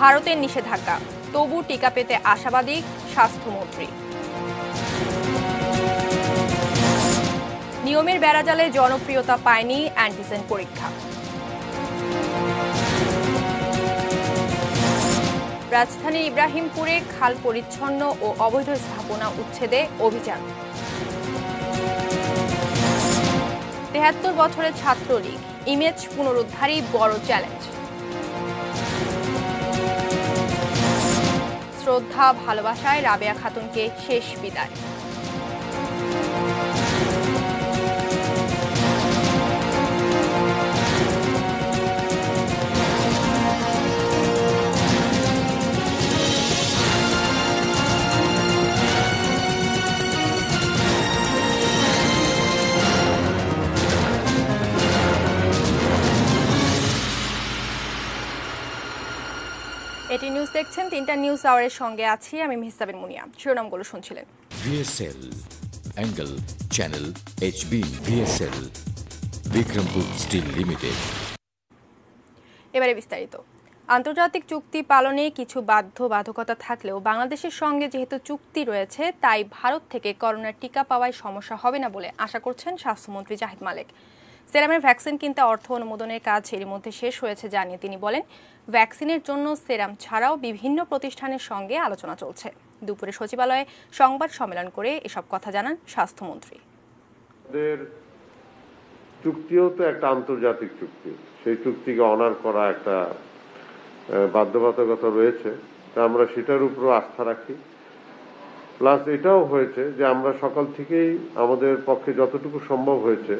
ভারতের নিষেধাজ্ঞা, তবু টিকা পেতে আশাবাদী স্বাস্থ্যমন্ত্রী। নিয়মের বেড়াজালে জনপ্রিয়তা পায়নি অ্যান্টিজেন পরীক্ষা। রাজধানীর ইব্রাহিমপুরে খাল পরিচ্ছন্ন ও অবৈধ স্থাপনা উচ্ছেদে অভিযান। ৭৩ বছরের ছাত্রলীগ, ইমেজ পুনরুদ্ধারই বড় চ্যালেঞ্জ। শ্রদ্ধা ভালোবাসায় রাবেয়া খাতুনকে শেষ বিদায়। এটি নিউজ দেখছেন, 3টা নিউজ আওয়ারের সঙ্গে আছি আমি মেহসাবিন মুনিয়া। শিরোনামগুলো শুনছিলেন। VSL, Angle, Channel, HB, VSL, Bikrampur steel limited. এবারে বিস্তারিত। আন্তর্জাতিক চুক্তি পালনে কিছু বাধ্যবাধকতা থাকলেও বাংলাদেশের সঙ্গে যেহেতু চুক্তি রয়েছে, তাই ভারত থেকে করোনার টিকা পাওয়ায় সমস্যা হবে না বলে আশা করছেন স্বাস্থ্যমন্ত্রী জাহিদ মালেক। সেরামের ভ্যাকসিন কিনতে অর্থ অনুমোদনের কাজ এর মধ্যে শেষ হয়েছে জানিয়ে তিনি বলেন, ভ্যাকসিনের জন্য সেরাম ছাড়াও বিভিন্ন প্রতিষ্ঠানের সঙ্গে আলোচনা চলছে। দুপুরে সচিবালয়ে সংবাদ সম্মেলন করে এসব কথা জানান স্বাস্থ্যমন্ত্রী। চুক্তিও তো একটা আন্তর্জাতিক চুক্তি, সেই চুক্তিকে অনার করা একটা বাধ্যবাধকতা রয়েছে, তা আমরা সেটার উপরও আস্থা রাখি। প্লাস এটাও হয়েছে যে আমরা সকাল থেকেই আমাদের পক্ষে যতটুকু সম্ভব হয়েছে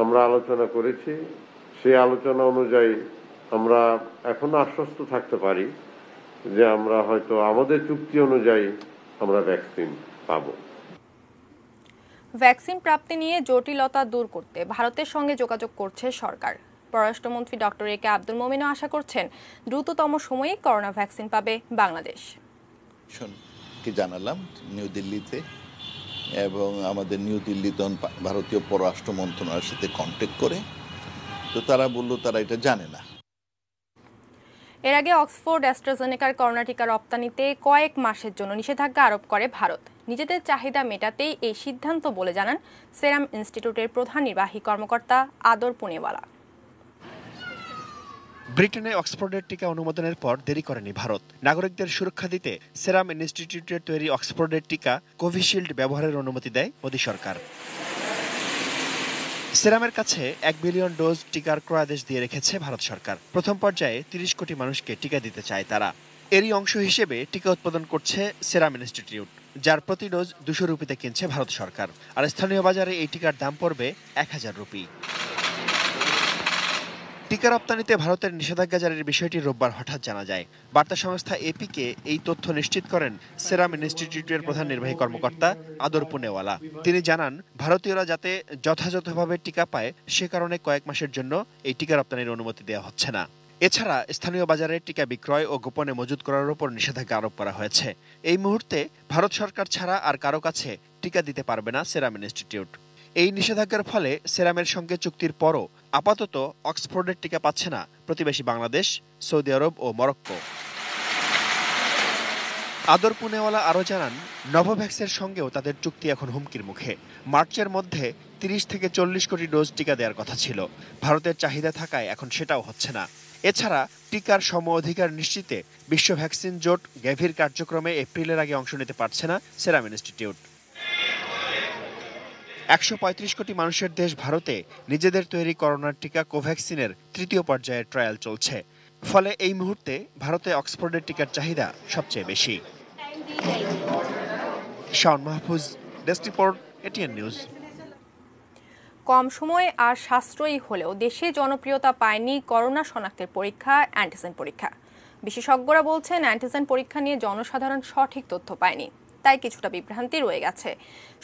আমরা আলোচনা করেছি। সেই আলোচনা অনুযায়ী আমরা এখনো আশ্বস্ত থাকতে পারি যে আমরা হয়তো আমাদের চুক্তি অনুযায়ী আমরা ভ্যাকসিন পাবো। ভ্যাকসিন প্রাপ্তি নিয়ে জটিলতা দূর করতে ভারতের সঙ্গে যোগাযোগ করছে সরকার। পররাষ্ট্রমন্ত্রী ডক্টর একে আব্দুল মোমেনও আশা করছেন দ্রুততম সময়ে করোনা ভ্যাকসিন পাবে বাংলাদেশ। জানালাম নিউ দিল্লিতে, এবং আমাদের নিউ দিল্লিতে ভারতীয় পররাষ্ট্র মন্ত্রণালয়ের সাথে কন্ট্যাক্ট করে, তো তারা বলল তারা এটা জানে না। এর আগে অক্সফোর্ড অ্যাস্ট্রাজেনেকার করোনা টিকা রপ্তানিতে কয়েক মাসের জন্য নিষেধাজ্ঞা আরোপ করে ভারত। নিজেদের চাহিদা মেটাতেই এই সিদ্ধান্ত বলে জানান সেরাম ইনস্টিটিউটের প্রধান নির্বাহী কর্মকর্তা আদর পুনেওয়ালা। ব্রিটেনে অক্সফোর্ডের টিকা অনুমোদনের পর দেরি করেনি ভারত। নাগরিকদের সুরক্ষা দিতে সেরাম ইনস্টিটিউটের তৈরি অক্সফোর্ডের টিকা কোভিশিল্ড ব্যবহারের অনুমতি দেয় মোদী সরকার। সেরামের কাছে 1 বিলিয়ন ডোজ টিকার ক্রয়াদেশ দিয়ে রেখেছে ভারত সরকার। প্রথম পর্যায়ে 30 কোটি মানুষকে টিকা দিতে চায় তারা। এরই অংশ হিসেবে টিকা উৎপাদন করছে সেরাম ইনস্টিটিউট, যার প্রতি ডোজ 200 রুপিতে কিনছে ভারত সরকার। আর স্থানীয় বাজারে এই টিকার দাম পড়বে 1000 রুপি। টিকা রপ্তানিতে ভারতের নিষেধাজ্ঞা জারির বিষয়টি রোববার হঠাৎ জানা যায়। বার্তা সংস্থা এপিকে এই তথ্য নিশ্চিত করেন সেরাম ইনস্টিটিউটের প্রধান নির্বাহী কর্মকর্তা আদর পুনেওয়ালা। তিনি জানান, ভারতীয়রা যাতে যথাযথভাবে টিকা পায় সে কারণে কয়েক মাসের জন্য এই টিকা রপ্তানির অনুমতি দেওয়া হচ্ছে না। এছাড়া স্থানীয় বাজারে টিকা বিক্রয় ও গোপনে মজুত করার উপর নিষেধাজ্ঞা আরোপ করা হয়েছে। এই মুহূর্তে ভারত সরকার ছাড়া আর কারো কাছে টিকা দিতে পারবে না সেরাম ইনস্টিটিউট। এই নিষেধাজ্ঞার ফলে সেরামের সঙ্গে চুক্তির পরও আপাতত অক্সফোর্ডের টিকা পাচ্ছে না প্রতিবেশী বাংলাদেশ, সৌদি আরব ও মরক্কো। আদর পুনেওয়ালা আরও জানান, নভোভ্যাক্সের সঙ্গেও তাদের চুক্তি এখন হুমকির মুখে। মার্চের মধ্যে 30 থেকে 40 কোটি ডোজ টিকা দেওয়ার কথা ছিল। ভারতের চাহিদা থাকায় এখন সেটাও হচ্ছে না। এছাড়া টিকার সম অধিকার নিশ্চিতে বিশ্ব ভ্যাকসিন জোট গ্যাভির কার্যক্রমে এপ্রিলের আগে অংশ নিতে পারছে না সেরাম ইনস্টিটিউট। 135 কোটি মানুষের দেশ ভারতে নিজেদের তৈরি করোনার টিকা কোভ্যাক্সিনের 3য় পর্যায়ের ট্রায়াল চলছে। ফলে এই মুহূর্তে ভারতে অক্সফোর্ডের টিকার চাহিদা সবচেয়ে বেশি। Shaon Mahfuz, desk report, ATN news. কম সময়ে আর সাশ্রয়ী হলেও দেশে জনপ্রিয়তা পায়নি করোনা শনাক্তের পরীক্ষা, অ্যান্টিজেন পরীক্ষা। বিশেষজ্ঞরা বলছেন, অ্যান্টিজেন পরীক্ষা নিয়ে জনসাধারণ সঠিক তথ্য পায়নি, তাই কিছুটা বিভ্রান্তি রয়ে গেছে।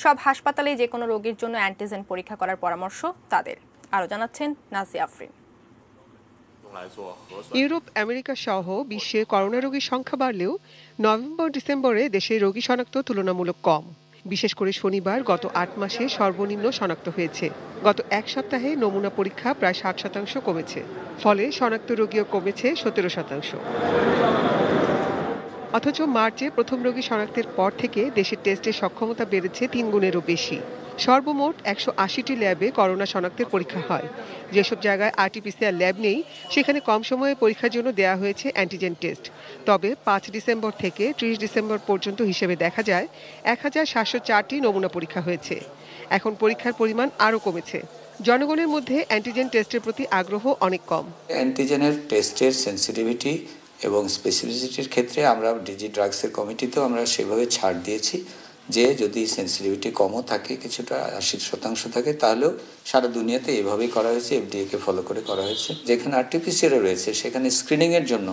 সব হাসপাতালে যে কোনো রোগীর জন্য অ্যান্টিজেন পরীক্ষা করার পরামর্শ তাদের। আরও জানাচ্ছেন নাজিয়া আফরিন। ইউরোপ, আমেরিকা সহ বিশ্বে করোনা রোগীর সংখ্যা বাড়লেও নভেম্বর ডিসেম্বরে দেশে রোগী শনাক্ত তুলনামূলক কম। বিশেষ করে শনিবার গত ৮ মাসে সর্বনিম্ন শনাক্ত হয়েছে। গত এক সপ্তাহে নমুনা পরীক্ষা প্রায় ৬০% কমেছে, ফলে শনাক্ত রোগীও কমেছে ১৭%। অথচ মার্চে প্রথম রোগী শনাক্তের পর থেকে দেশের টেস্টের সক্ষমতা বেড়েছে ৩ গুণেরও বেশি। সর্বমোট ১৮০টি ল্যাবে করোনা শনাক্তের পরীক্ষা হয়। যেসব জায়গায় RT-PCR ল্যাব নেই, সেখানে কম সময়ে পরীক্ষার জন্য দেয়া হয়েছে অ্যান্টিজেন টেস্ট। তবে ৫ ডিসেম্বর থেকে ৩০ ডিসেম্বর পর্যন্ত হিসেবে দেখা যায় ১৭০৪টি নমুনা পরীক্ষা হয়েছে। এখন পরীক্ষার পরিমাণ আরও কমেছে। জনগণের মধ্যে অ্যান্টিজেন টেস্টের প্রতি আগ্রহ অনেক কম। অ্যান্টিজেনের টেস্টের সেন্সিটিভিটি এবং স্পেসিফিসিটির ক্ষেত্রে আমরা ডিজি ড্রাগসের কমিটিতেও আমরা সেভাবে ছাড় দিয়েছি যে যদি সেন্সিটিভিটি কমও থাকে, কিছুটা ৮০% থাকে, তাহলেও সারা দুনিয়াতে এভাবেই করা হয়েছে, FDA-কে ফলো করে করা হয়েছে। যেখানে RT-PCR রয়েছে সেখানে স্ক্রিনিংয়ের জন্য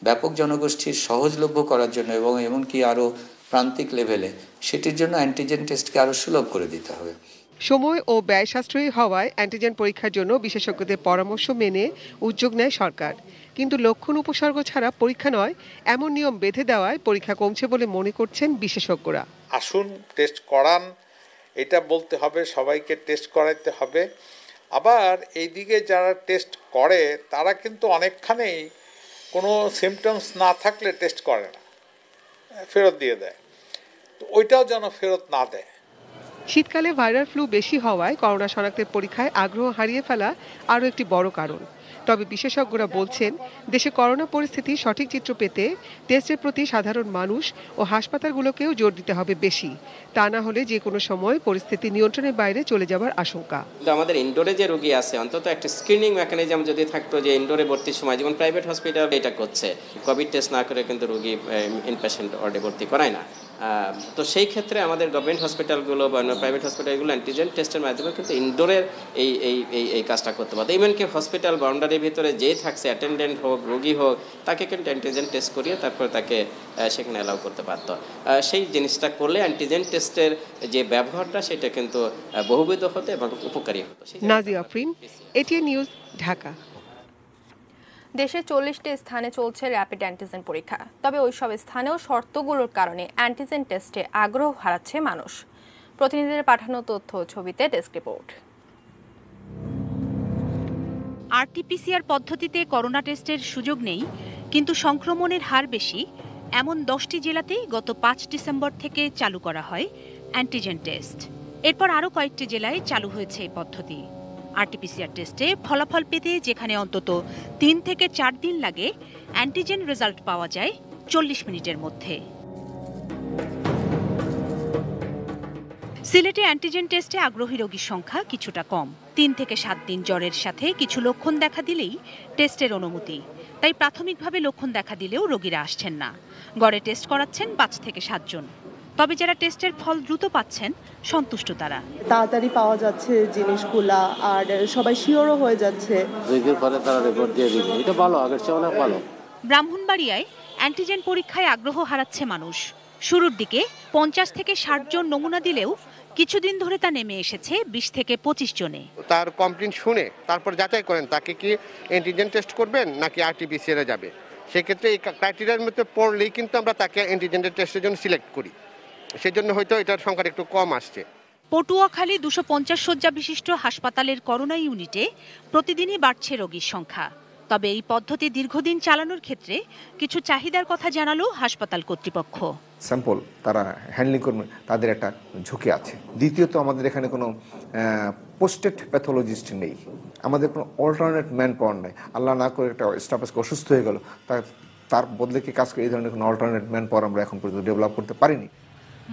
ব্যাপক জনগোষ্ঠীর সহজলভ্য করার জন্য এবং এমনকি আরও প্রান্তিক লেভেলে সেটির জন্য অ্যান্টিজেন টেস্টকে আরও সুলভ করে দিতে হবে। সময় ও ব্যয় সাশ্রয়ী হওয়ায় অ্যান্টিজেন পরীক্ষার জন্য বিশেষজ্ঞদের পরামর্শ মেনে উদ্যোগ নেয় সরকার। কিন্তু লক্ষণ উপসর্গ ছাড়া পরীক্ষা নয় এমন নিয়ম বেঁধে দেওয়ায় পরীক্ষা কমছে বলে মনে করছেন বিশেষজ্ঞরা। আসুন টেস্ট করান, এটা বলতে হবে, সবাইকে টেস্ট করাইতে হবে। আবার এইদিকে যারা টেস্ট করে তারা কিন্তু অনেকখানেই কোনো সিমটমস না থাকলে টেস্ট করে না, ফেরত দিয়ে দেয়। তো ওইটাও যেন ফেরত না দেয়। শীতকালে ভাইরাল ফ্লু বেশি হওয়ায় করোনা শনাক্তের পরীক্ষায় আগ্রহ হারিয়ে ফেলা আরও একটি বড় কারণ। তবে বিশেষজ্ঞরা বলছেন, দেশে করোনা পরিস্থিতি সঠিক চিত্র পেতে টেস্টের প্রতি সাধারণ মানুষ ও হাসপাতালগুলোকেও জোর দিতে হবে বেশি। তা না হলে যে কোনো সময় পরিস্থিতি নিয়ন্ত্রণের বাইরে চলে যাবার আশঙ্কা। আমাদের ইনডোরে যে রোগী আছে অন্তত একটা স্ক্রিনিং মেকানিজম যদি থাকতো, যে ইনডোরে ভর্তির সময় যেমন প্রাইভেট হসপিটাল এটা করছে, কোভিড টেস্ট না করে কিন্তু রোগী ইনপেশেন্ট ওয়ার্ডে ভর্তি করায় না। তো সেই ক্ষেত্রে আমাদের গভর্নমেন্ট হসপিটালগুলো বা প্রাইভেট হসপিটালগুলো অ্যান্টিজেন টেস্টের মাধ্যমে কিন্তু ইনডোরের এই কাজটা করতে পারতো। ইভেনকি হসপিটাল বাউন্ডারির ভিতরে যে থাকছে, অ্যাটেন্ডেন্ট হোক, রোগী হোক, তাকে কিন্তু অ্যান্টিজেন টেস্ট করিয়ে তারপর তাকে সেখানে অ্যালাউ করতে পারত। সেই জিনিসটা করলে অ্যান্টিজেন টেস্টের যে ব্যবহারটা সেটা কিন্তু বহুবিধ হতো এবং উপকারী হতো। Nazia Afrin, ATN news, Dhaka. দেশে 40টি স্থানে চলছে র্যাপিড অ্যান্টিজেন পরীক্ষা। তবে ওইসব স্থানেও শর্তগুলোর কারণে অ্যান্টিজেন টেস্টে আগ্রহ হারাচ্ছে মানুষ। প্রতিনিধিদের পাঠানো তথ্য ছবিতে ডেস্ক রিপোর্ট। RT-PCR পদ্ধতিতে করোনা টেস্টের সুযোগ নেই, কিন্তু সংক্রমণের হার বেশি এমন 10টি জেলাতেই গত 5 ডিসেম্বর থেকে চালু করা হয় অ্যান্টিজেন টেস্ট। এরপর আরও কয়েকটি জেলায় চালু হয়েছে এই পদ্ধতি। RT-PCR টেস্টে ফলাফল পেতে যেখানে অন্তত 3 থেকে 4 দিন লাগে, অ্যান্টিজেন রেজাল্ট পাওয়া যায় 40 মিনিটের মধ্যে। সিলেটে অ্যান্টিজেন টেস্টে আগ্রহী রোগীর সংখ্যা কিছুটা কম। 3 থেকে 7 দিন জ্বরের সাথে কিছু লক্ষণ দেখা দিলেই টেস্টের অনুমতি। তাই প্রাথমিকভাবে লক্ষণ দেখা দিলেও রোগীরা আসছেন না। গড়ে টেস্ট করাচ্ছেন 5 থেকে 7 জন। তবে যারা টেস্টের ফল দ্রুত পাচ্ছেন, সন্তুষ্ট তারা। তাড়াতাড়ি পাওয়া যাচ্ছে জিনিসগুলা, আর সবাই শিওরও হয়ে যাচ্ছে। 2 দিন পরে তারা রিপোর্ট দিয়ে দিবে, এটা ভালো, আগের চেয়ে অনেক ভালো। ব্রাহ্মণবাড়িয়ায় অ্যান্টিজেন পরীক্ষায় আগ্রহ হারাচ্ছে মানুষ। শুরুর দিকে 50 থেকে 60 জন নমুনা দিলেও কিছুদিন ধরে তা নেমে এসেছে 20 থেকে 25 জনে। তার কমপ্লেইন শুনে তারপর যাচাই করেন তাকে কি অ্যান্টিজেন টেস্ট করবেন নাকি RT-PCR এ যাবে। সেক্ষেত্রে এই ক্রাইটেরিয়ার মধ্যে পড়লেই কিন্তু আমরা তাকে অ্যান্টিজেন টেস্টের জন্য সিলেক্ট করি। সেজন্য হয়তো এটার সংখ্যা একটু কম আসছে। পটুয়াখালী 250 শয্যা বিশিষ্ট হাসপাতালের করোনা ইউনিটে প্রতিদিনই বাড়ছে রোগীর সংখ্যা। তবে এই পদ্ধতি দীর্ঘদিন চালানোর ক্ষেত্রে কিছু চাহিদার কথা জানালো হাসপাতাল কর্তৃপক্ষ। স্যাম্পল তারা হ্যান্ডলিং করবে, তাদের একটা ঝুঁকি আছে। দ্বিতীয়ত, আমাদের এখানে কোনো পোস্টেড প্যাথোলজিস্ট নেই, আমাদের কোনো অল্টারনেট ম্যান পাওয়ার নেই। আল্লাহ না করে একটা স্টাফ অসুস্থ হয়ে গেল, তার বদলে কি কাজ করে, এই ধরনের কোনো অল্টারনেট ম্যান পাওয়ার আমরা এখন পর্যন্ত ডেভেলপ করতে পারিনি।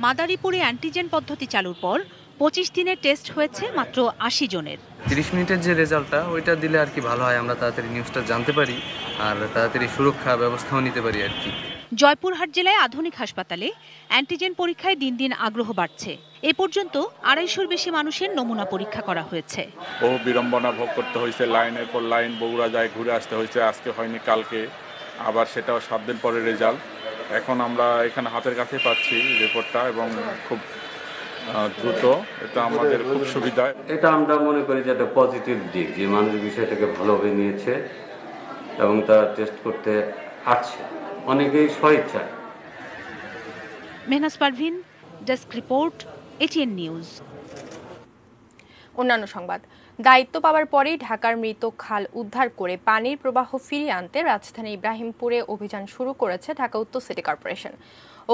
মাদারীপুরে অ্যান্টিজেন পদ্ধতি চালুর পর 25 দিনের টেস্ট হয়েছে মাত্র 80 জনের। 30 মিনিটের যে রেজাল্টটা ওইটা দিলে আর কি ভালো হয়, আমরা তাড়াতাড়ি নিউজটা জানতে পারি আর তাড়াতাড়ি সুরক্ষা ব্যবস্থাও নিতে পারি আর কি। জয়পুরহাট জেলায় আধুনিক হাসপাতালে অ্যান্টিজেন পরীক্ষায় দিন দিন আগ্রহ বাড়ছে। এ পর্যন্ত 250-র বেশি মানুষের নমুনা পরীক্ষা করা হয়েছে। বহু বিড়ম্বনা ভোগ করতে হয়েছে, লাইনের পর লাইন বগুড়া যায় ঘুরে আসতে হয়েছে। আজকে হয়নি, কালকে আবার সেটাও 7 দিন পরে রেজাল্ট। এখন আমরা এখানে হাতের কাছে পাচ্ছি রিপোর্টটা এবং খুব দ্রুত। এটা আমাদের খুব সুবিধা। এটা আমরা মনে করি যে একটা পজিটিভ দিক, যে মানুষ বিষয়টাকে ভালোভাবে নিয়েছে এবং তারা টেস্ট করতে আসছে, অনেকেই স্বেচ্ছায়। Mehnaz Parvin, desk report, ATN news. অন্যান্য সংবাদ, দায়িত্ব পাওয়ার পরেই ঢাকার মৃত খাল উদ্ধার করে পানির প্রবাহ ফিরিয়ে আনতে রাজধানী ইব্রাহিমপুরে অভিযান শুরু করেছে ঢাকা উত্তর সিটি কর্পোরেশন।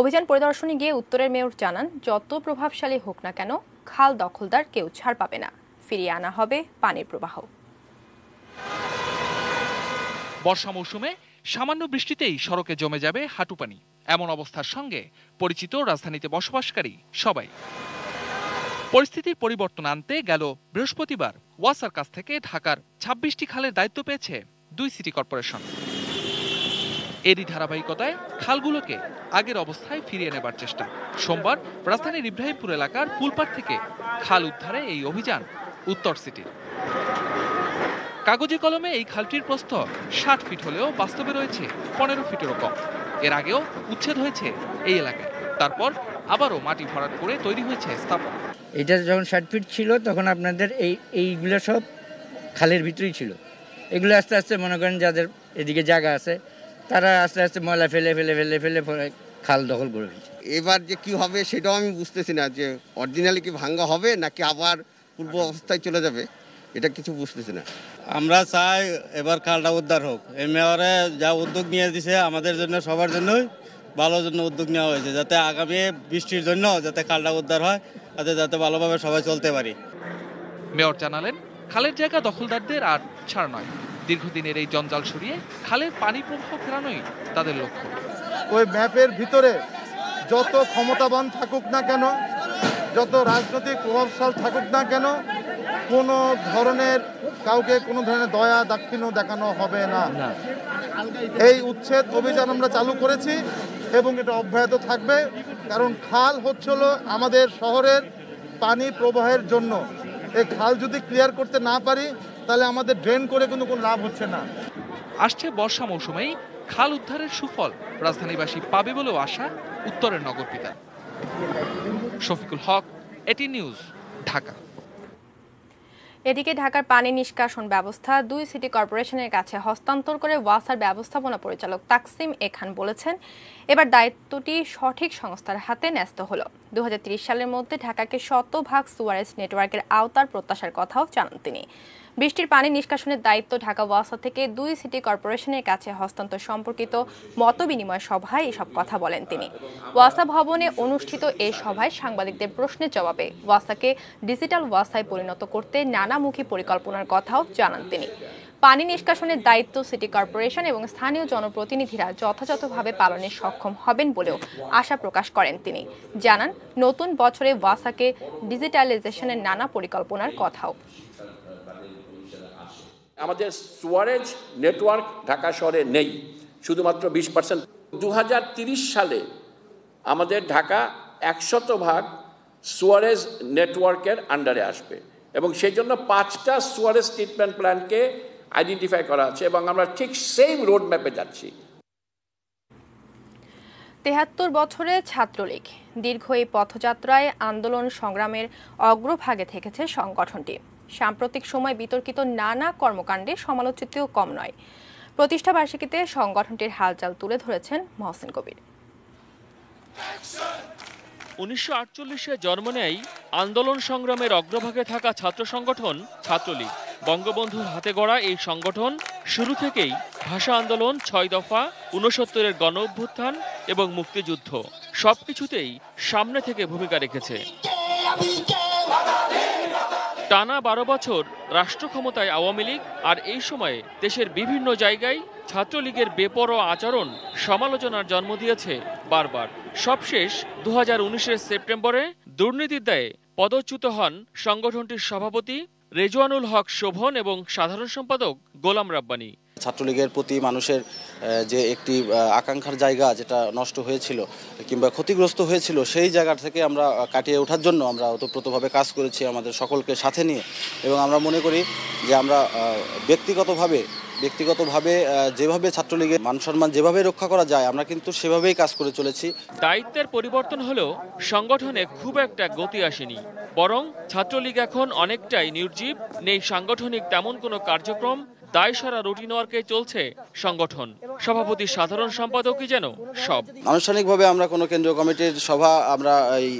অভিযান পরিদর্শনে গিয়ে উত্তরের মেয়র জানান, যত প্রভাবশালী হোক না কেন খাল দখলদার কেউ ছাড় পাবে না, ফিরিয়ে আনা হবে পানির প্রবাহ। বর্ষা মৌসুমে সামান্য বৃষ্টিতেই সড়কে জমে যাবে হাঁটু পানি। এমন অবস্থার সঙ্গে পরিচিত রাজধানীতে বসবাসকারী সবাই। পরিস্থিতির পরিবর্তন আনতে গেল বৃহস্পতিবার ওয়াসার কাছ থেকে ঢাকার ২৬টি খালের দায়িত্ব পেয়েছে ২ সিটি কর্পোরেশন। এরই ধারাবাহিকতায় খালগুলোকে আগের অবস্থায় ফিরিয়ে নেবার চেষ্টা। সোমবার রাজধানীর ইব্রাহিমপুর এলাকার পুলপাড় থেকে খাল উদ্ধারে এই অভিযান উত্তর সিটির। কাগজে কলমে এই খালটির প্রস্থ ৬০ ফিট হলেও বাস্তবে রয়েছে ১৫ ফিটেরও কম। এর আগেও উচ্ছেদ হয়েছে এই এলাকায়, তারপর আবারও মাটি ভরাট করে তৈরি হয়েছে স্থাপনা। এটা যখন ৬০ ফিট ছিল তখন আপনাদের এইগুলো সব খালের ভিতরেই ছিল। এগুলো আস্তে আস্তে মনে করেন যাদের এদিকে জায়গা আছে তারা আস্তে আস্তে ময়লা ফেলে ফেলে ফেলে ফেলে খাল দখল করে ফেলছে। এবার যে কি হবে সেটাও আমি বুঝতেছি না, যে অরিজিনালি কি ভাঙ্গা হবে নাকি আবার পূর্ব অবস্থায় চলে যাবে, এটা কিছু বুঝতেছি না। আমরা চাই এবার খালটা উদ্ধার হোক। এই মেয়রে যা উদ্যোগ নিয়ে দিছে আমাদের জন্য সবার জন্যই ভালোর জন্য উদ্যোগ নেওয়া হয়েছে, যাতে আগামী বৃষ্টির জন্য যাতে খালটা উদ্ধার হয়, যাতে ভালোভাবে সবাই চলতে পারি। মেয়র জানালেন, খালের জায়গা দখলদারদের আর ছাড় নয়। দীর্ঘদিনের এই জঞ্জাল সরিয়ে খালের পানি প্রবাহ ফেরানোই তাদের লক্ষ্য। ওই ম্যাপের ভিতরে যত ক্ষমতাবান থাকুক না কেন, যত রাজনৈতিক প্রভাবশাল থাকুক না কেন, কোনো ধরনের কাউকে কোনো ধরনের দয়া দাক্ষিণ্য দেখানো হবে না। এই উচ্ছেদ অভিযান আমরা চালু করেছি এবং এটা অব্যাহত থাকবে, কারণ খাল হচ্ছিল আমাদের শহরের পানি প্রবাহের জন্য। এই খাল যদি ক্লিয়ার করতে না পারি তাহলে আমাদের ড্রেন করে কোনো লাভ হচ্ছে না। আসছে বর্ষা মৌসুমেই খাল উদ্ধারের সুফল রাজধানীবাসী পাবে বলেও আশা উত্তরের নগরপিতা। শফিকুল হক, এটিএন নিউজ, ঢাকা। এদিকে ঢাকার পানি নিষ্কাশন ব্যবস্থা ২ সিটি কর্পোরেশনের কাছে হস্তান্তর করে ওয়াসার ব্যবস্থাপনা পরিচালক তাকসিম এ খান বলেছেন, এবার দায়িত্বটি সঠিক সংস্থার হাতে ন্যস্ত হলো। ২০৩০ সালের মধ্যে ঢাকাকে ১০০% সুয়ারেজ নেটওয়ার্কের আওতার প্রত্যাশার কথাও জানান তিনি। বৃষ্টির পানি নিষ্কাশনের দায়িত্ব ঢাকা ওয়াসা থেকে ২ সিটি কর্পোরেশনের কাছে হস্তান্তর সম্পর্কিত মতবিনিময় সভায় এসব কথা বলেন তিনি। ওয়াসা ভবনে অনুষ্ঠিত এই সভায় সাংবাদিকদের প্রশ্নের জবাবে ওয়াসাকে ডিজিটাল ওয়াসায় পরিণত করতে নানামুখী পরিকল্পনার কথাও জানান তিনি। পানি নিষ্কাশনের দায়িত্ব সিটি কর্পোরেশন এবং স্থানীয় জনপ্রতিনিধিরা যথাযথভাবে পালনে সক্ষম হবেন বলেও আশা প্রকাশ করেন তিনি। জানান, নতুন বছরে ওয়াসাকে ডিজিটালাইজেশনের নানা পরিকল্পনার কথাও। আমাদের সুয়ারেজ নেটওয়ার্ক ঢাকা শহরে নেই, শুধুমাত্র 20%। 2030 সালে আমাদের ঢাকা 100% সুয়ারেজ নেটওয়ার্কের আন্ডারে আসবে এবং সেই জন্য 5টা সুয়ারেজ ট্রিটমেন্ট প্ল্যান্টকে আইডেন্টিফাই করা আছে এবং আমরা ঠিক সেম রোড ম্যাপে যাচ্ছি। ৭৩ বছরে ছাত্রলীগ দীর্ঘ এই পথযাত্রায় আন্দোলন সংগ্রামের অগ্রভাগে থেকেছে সংগঠনটি। সাম্প্রতিক সময় বিতর্কিত নানা কর্মকাণ্ডে সমালোচিতও কম নয়। প্রতিষ্ঠা বার্ষিকীতে সংগঠনটির হালচাল তুলে ধরেছেন মহসিন কবির। ১৯৪৮-এ জন্ম নেয় আন্দোলন সংগ্রামের অগ্রভাগে থাকা ছাত্র সংগঠন ছাত্রলীগ। বঙ্গবন্ধুর হাতে গড়া এই সংগঠন শুরু থেকেই ভাষা আন্দোলন, ৬ দফা, ৬৯-এর গণ অভ্যুত্থান এবং মুক্তিযুদ্ধ সবকিছুতেই সামনে থেকে ভূমিকা রেখেছে। টানা ১২ বছর রাষ্ট্র ক্ষমতায় আওয়ামী লীগ, আর এই সময়ে দেশের বিভিন্ন জায়গায় ছাত্রলীগের বেপরোয়া আচরণ সমালোচনার জন্ম দিয়েছে বারবার। সবশেষ ২০১৯-এর সেপ্টেম্বরে দুর্নীতির দায়ে পদচ্যুত হন সংগঠনটির সভাপতি রেজওয়ানুল হক শোভন এবং সাধারণ সম্পাদক গোলাম রাব্বানী। ছাত্রলীগের প্রতি মানুষের যে একটি আকাঙ্ক্ষার জায়গা যেটা নষ্ট হয়েছিল কিংবা ক্ষতিগ্রস্ত হয়েছিল, সেই জায়গা থেকে আমরা কাটিয়ে ওঠার জন্য আমরা ওতপ্রোতভাবে কাজ করেছি আমাদের সকলকে সাথে নিয়ে। এবং আমরা মনে করি যে আমরা ব্যক্তিগতভাবে যেভাবে ছাত্রলীগের মান সম্মান যেভাবে রক্ষা করা যায় আমরা কিন্তু সেভাবেই কাজ করে চলেছি। দায়িত্বের পরিবর্তন হলেও সংগঠনে খুব একটা গতি আসেনি, বরং ছাত্রলীগ এখন অনেকটাই নির্জীব। নেই সাংগঠনিক তেমন কোনো কার্যক্রম, দায়সারা রুটিন ওয়ার্কে চলছে সংগঠন। সভাপতি, সাধারণ সম্পাদকই যেন সব। আনুষ্ঠানিকভাবে আমরা কোনো কেন্দ্রীয় কমিটির সভা, আমরা এই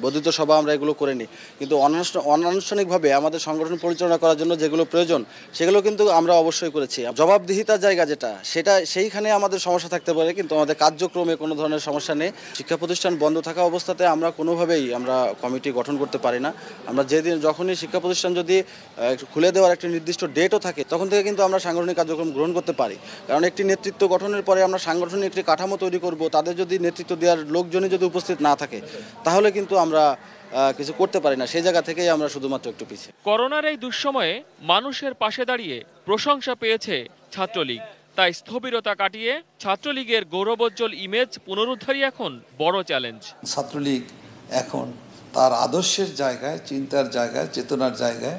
বর্ধিত সভা আমরা এগুলো করিনি, কিন্তু অনানুষ্ঠানিকভাবে আমাদের সংগঠন পরিচালনা করার জন্য যেগুলো প্রয়োজন সেগুলো কিন্তু আমরা অবশ্যই করেছি। জবাবদিহিতার জায়গা যেটা, সেটা সেইখানে আমাদের সমস্যা থাকতে পারে, কিন্তু আমাদের কার্যক্রমে কোনো ধরনের সমস্যা নেই। শিক্ষা প্রতিষ্ঠান বন্ধ থাকা অবস্থাতে আমরা কোনোভাবেই আমরা কমিটি গঠন করতে পারি না। আমরা যখনই শিক্ষা প্রতিষ্ঠান যদি খুলে দেওয়ার একটি নির্দিষ্ট ডেটও থাকে, তখন থেকে কিন্তু আমরা সাংগঠনিক কার্যক্রম গ্রহণ করতে পারি। কারণ একটি নেতৃত্ব গঠনের পরে আমরা সাংগঠনিক একটি কাঠামো তৈরি করব, তাদের যদি নেতৃত্ব দেওয়ার লোকজনই যদি উপস্থিত না থাকে, তাহলে কিন্তু আমরা কিছু করতে পারি না। সেই জায়গা থেকেই আমরা শুধুমাত্র একটু পিছিয়ে। করোনার এই দুঃসময়ে মানুষের পাশে দাঁড়িয়ে প্রশংসা পেয়েছে ছাত্রলীগ। তাই স্থবিরতা কাটিয়ে ছাত্রলীগের গৌরবোজ্জ্বল ইমেজ পুনরুদ্ধারই এখন বড় চ্যালেঞ্জ। ছাত্রলীগ এখন তার আদর্শের জায়গায়, চিন্তার জায়গায়, চেতনার জায়গায়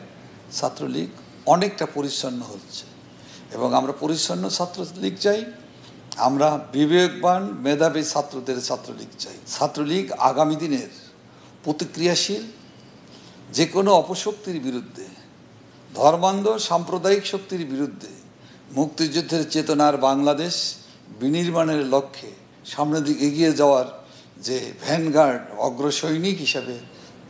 ছাত্রলীগ অনেকটা পরিচ্ছন্ন হচ্ছে এবং আমরা পরিচ্ছন্ন ছাত্রলীগ চাই। আমরা বিবেকবান মেধাবী ছাত্রদের ছাত্রলীগ চাই। ছাত্রলীগ আগামী দিনের প্রতিক্রিয়াশীল, যে কোনো অপশক্তির বিরুদ্ধে, ধর্মান্ধ সাম্প্রদায়িক শক্তির বিরুদ্ধে মুক্তিযুদ্ধের চেতনার বাংলাদেশ বিনির্মাণের লক্ষ্যে সামনের দিকে এগিয়ে যাওয়ার যে ভ্যানগার্ড, অগ্রসৈনিক হিসাবে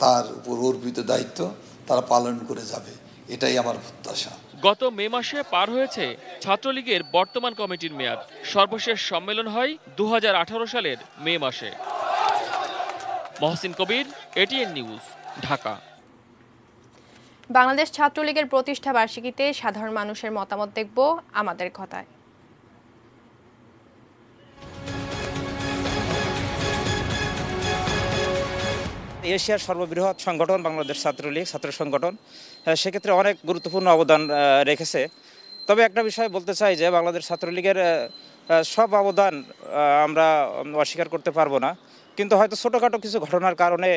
তার উপর অর্পিত দায়িত্ব তারা পালন করে যাবে, এটাই আমার প্রত্যাশা। গত মে মাসে পার হয়েছে ছাত্রলীগের বর্তমান কমিটির মেয়াদ। সর্বশেষ সম্মেলন হয় 2018 সালের মে মাসে। মহসিন কবির, এটিএন নিউজ, ঢাকা। বাংলাদেশ ছাত্রলীগের প্রতিষ্ঠা বার্ষিকীতে সাধারণ মানুষের মতামত দেখব আমাদের কথায়। এশিয়ার সর্ববৃহৎ সংগঠন বাংলাদেশ ছাত্রলীগ, ছাত্র সংগঠন, সেক্ষেত্রে অনেক গুরুত্বপূর্ণ অবদান রেখেছে। তবে একটা বিষয় বলতে চাই যে বাংলাদেশ ছাত্রলীগের সব অবদান আমরা অস্বীকার করতে পারবো না, কিন্তু হয়তো ছোটোখাটো কিছু ঘটনার কারণে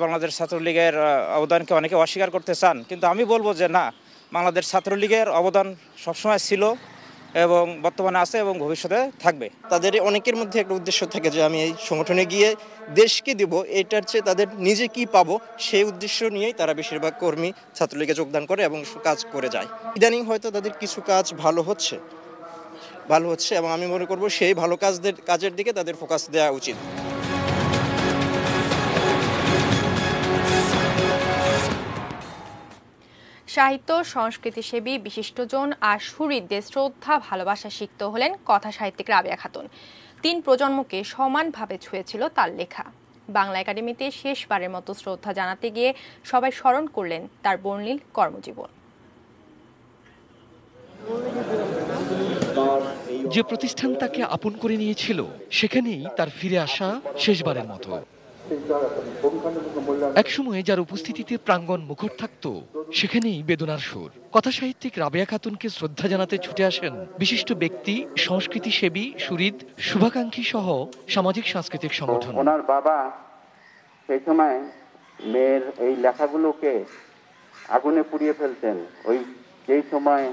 বাংলাদেশ ছাত্রলীগের অবদানকে অনেকে অস্বীকার করতে চান, কিন্তু আমি বলবো যে না, বাংলাদেশ ছাত্রলীগের অবদান সবসময় ছিল এবং বর্তমানে আছে এবং ভবিষ্যতে থাকবে। তাদের অনেকের মধ্যে একটা উদ্দেশ্য থাকে যে আমি এই সংগঠনে গিয়ে দেশকে দেব, এটার চেয়ে তাদের নিজে কি পাবো সেই উদ্দেশ্য নিয়েই তারা বেশিরভাগ কর্মী ছাত্রলীগে যোগদান করে এবং কাজ করে যায়। ইদানিং হয়তো তাদের কিছু কাজ ভালো হচ্ছে এবং আমি মনে করব সেই ভালো কাজের দিকে তাদের ফোকাস দেওয়া উচিত। সাহিত্য সংস্কৃতিসেবী বিশিষ্টজন আর সুহৃদদের শ্রদ্ধা ভালোবাসা শিখতে হলেন কথা সাহিত্যিক রাবেয়া খাতুন। 3 প্রজন্মকে সমানভাবে ছুঁয়েছিল তার লেখা। বাংলা একাডেমিতে শেষবারের মতো শ্রদ্ধা জানাতে গিয়ে সবাই স্মরণ করলেন তার বর্ণিল কর্মজীবন। যে প্রতিষ্ঠান তাকে আপন করে নিয়েছিল, সেখানেই তার ফিরে আসা শেষবারের মতো। একসময় যার উপস্থিতিতে প্রাঙ্গণ মুখর থাকত, সেখানেই বেদনার সুর। কথা সাহিত্যিক রাবেয়া খাতুনকে শ্রদ্ধা জানাতে ছুটে আসেন বিশিষ্ট ব্যক্তি, সংস্কৃতিসেবী, সুহৃদ, শুভাকাঙ্ক্ষী সহ সামাজিক সাংস্কৃতিক সংগঠন। ওনার বাবা সেই সময় মেয়ের এই লেখাগুলোকে আগুনে পুড়িয়ে ফেলতেন। ওই যেই সময়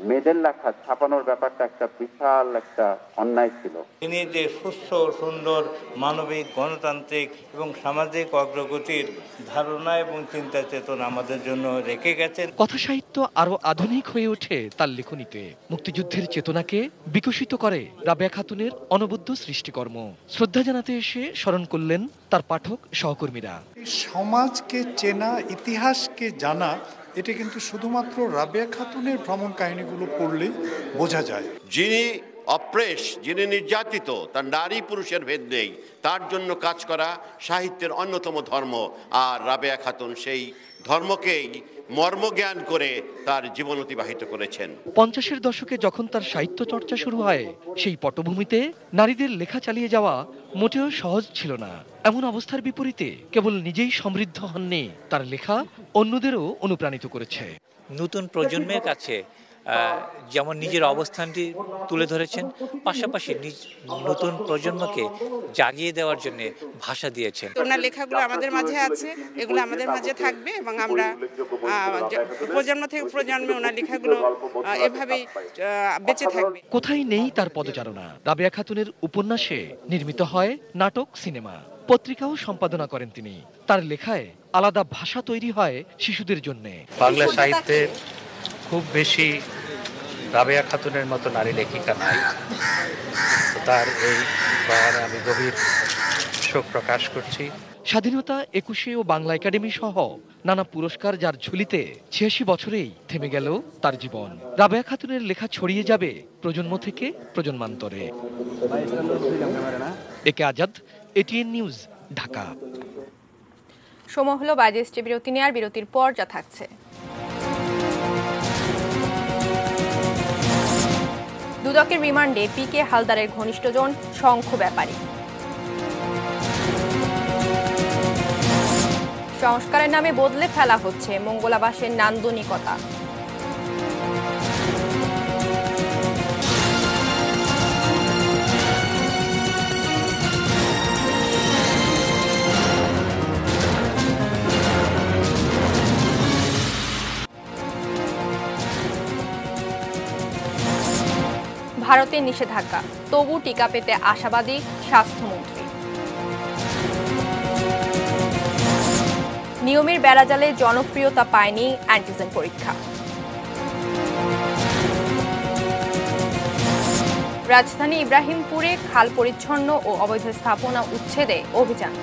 মেয়েদের লেখা ছাপানোর ব্যাপারটা একটা বিশাল একটা অন্যায় ছিল। তিনি যে সুস্থ, সুন্দর, মানবিক, গণতান্ত্রিক এবং সামাজিক অগ্রগতির ধারণা এবং চিন্তা চেতনা আমাদের জন্য রেখে গেছেন। কথা সাহিত্য আরো আধুনিক হয়ে ওঠে তার লেখনীতে। মুক্তিযুদ্ধের চেতনাকে বিকশিত করে রাবেয়া খাতুনের অনবদ্য সৃষ্টিকর্ম। শ্রদ্ধা জানাতে এসে স্মরণ করলেন তার পাঠক সহকর্মীরা। সমাজকে চেনা, ইতিহাসকে জানা, এটা কিন্তু শুধুমাত্র রাবেয়া খাতুনের ভ্রমণ কাহিনীগুলো পড়লেই বোঝা যায়। যিনি অপ্রেস, যিনি নির্যাতিত, তার নারী পুরুষের ভেদ নেই, তার জন্য কাজ করা সাহিত্যের অন্যতম ধর্ম। আর রাবেয়া খাতুন সেই ধর্মকেই মর্মজ্ঞান করে তার জীবন অতিবাহিত করেছেন। 50-এর দশকে যখন তার সাহিত্য চর্চা শুরু হয়, সেই পটভূমিতে নারীদের লেখা চালিয়ে যাওয়া মোটেও সহজ ছিল না। এমন অবস্থার বিপরীতে কেবল নিজেই সমৃদ্ধ হননি, তার লেখা অন্যদেরও অনুপ্রাণিত করেছে। নতুন প্রজন্মের কাছে যেমন নিজের অবস্থানটি তুলে ধরেছেন, পাশাপাশি নতুন প্রজন্মকে জাগিয়ে দেওয়ার জন্য ভাষা দিয়েছেন। ওনার লেখাগুলো আমাদের মাঝে আছে, এগুলো আমাদের মাঝে থাকবে এবং আমরা প্রজন্ম থেকে প্রজন্মে ওনার লেখাগুলো এভাবেই বেঁচে থাকবে। কোথায় নেই তার পদচারণা। রাবেয়া খাতুনের উপন্যাসে নির্মিত হয় নাটক, সিনেমা, পত্রিকাও সম্পাদনা করেন তিনি। তার লেখায় আলাদা ভাষা তৈরি হয় শিশুদের জন্য। বাংলা সাহিত্যের খুব বেশি রাবেয়া খাতুনের মতো নারী লেখিকা নাই। তার এই প্রয়াণে আমি গভীর শোক প্রকাশ করছি। স্বাধীনতা 21 ও বাংলা একাডেমি সহ নানা পুরস্কার যার ঝুলিতে 86 বছরেই থেমে গেল তার জীবন। রাবেয়া খাতুনের লেখা ছড়িয়ে যাবে প্রজন্ম থেকে প্রজন্মান্তরে। একে আজাদ, এটিএন নিউজ, ঢাকা। সময় হলো 22টি বিরতি নেওয়ার। বিরতির পর যা থাকছে: দুদকের রিমান্ডে পিকে হালদারের ঘনিষ্ঠজন শঙ্খ ব্যাপারী। সংস্কারের নামে বদলে ফেলা হচ্ছে মঙ্গলাবাসের নান্দনিকতা। ভারতের নিষেধাজ্ঞা, তবু টিকা পেতে আশাবাদী স্বাস্থ্যমন্ত্রী। নিয়মের বেড়াজালে জনপ্রিয়তা পায়নি অ্যান্টিজেন পরীক্ষা। রাজধানী ইব্রাহিমপুরে খাল পরিচ্ছন্ন ও অবৈধ স্থাপনা উচ্ছেদে অভিযান।